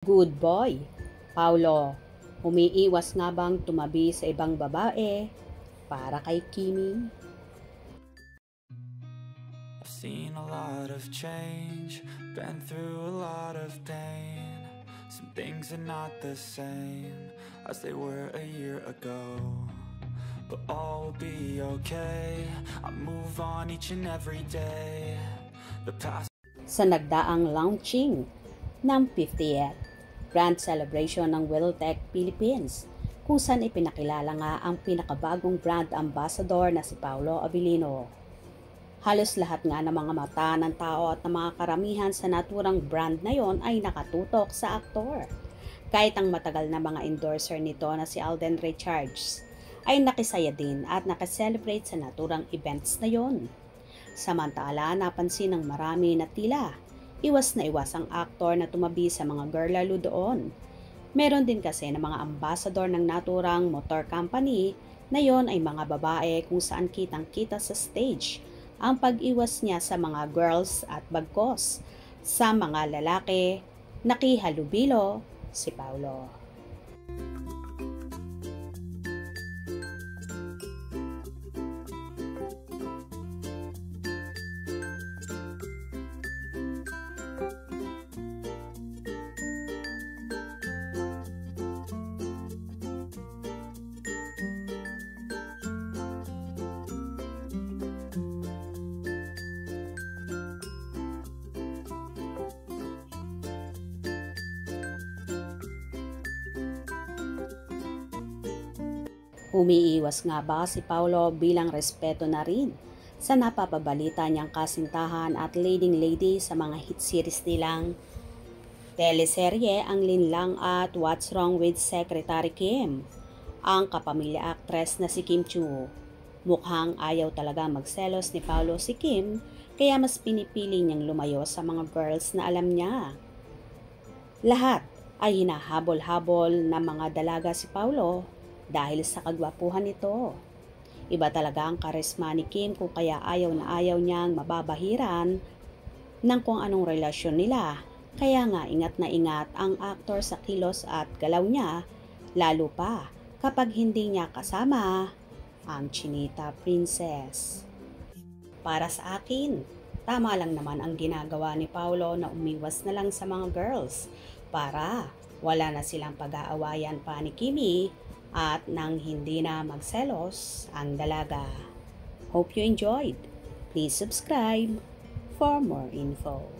Good boy. Paulo, umiiwas nga bang tumabi sa ibang babae para kay Kimi? I've seen a lot of change, been through a lot of pain. Some things are not the same as they were a year ago, but all will be okay. I move on each and every day. The past. Sa nagdaang launching ng 50th Grand Celebration ng Welltech Philippines, kung saan ipinakilala nga ang pinakabagong brand ambassador na si Paulo Abilino. Halos lahat nga ng mga mata ng tao at ng mga karamihan sa naturang brand na yon ay nakatutok sa aktor. Kahit ang matagal na mga endorser nito na si Alden Richards ay nakisaya din at nakaselebrate sa naturang events na yon. Samantala, napansin ng marami na tila iwas na iwas ang aktor na tumabi sa mga girl lalo doon. Meron din kasi na mga ambassador ng naturang motor company na yon ay mga babae kung saan kitang-kita sa stage ang pag-iwas niya sa mga girls at bagkos. Sa mga lalaki, nakihalubilo si Paulo. Umiiwas nga ba si Paulo bilang respeto na rin sa napapabalita niyang kasintahan at leading lady sa mga hit series nilang teleserye Ang Linlang at What's Wrong with Secretary Kim? Ang kapamilya actress na si Kim Chiu. Mukhang ayaw talaga magselos ni Paulo si Kim, kaya mas pinipili niyang lumayo sa mga girls na alam niya. Lahat ay hinahabol-habol na mga dalaga si Paulo dahil sa kagwapuhan nito. Iba talaga ang karisma ni Kim kung kaya ayaw na ayaw niyang mababahiran ng kung anong relasyon nila. Kaya nga ingat na ingat ang aktor sa kilos at galaw niya, lalo pa kapag hindi niya kasama ang Chinita Princess. Para sa akin, tama lang naman ang ginagawa ni Paulo na umiwas na lang sa mga girls para wala na silang pag-aawayan pa ni Kimi at nang hindi na magselos ang dalaga. Hope you enjoyed. Please subscribe for more info.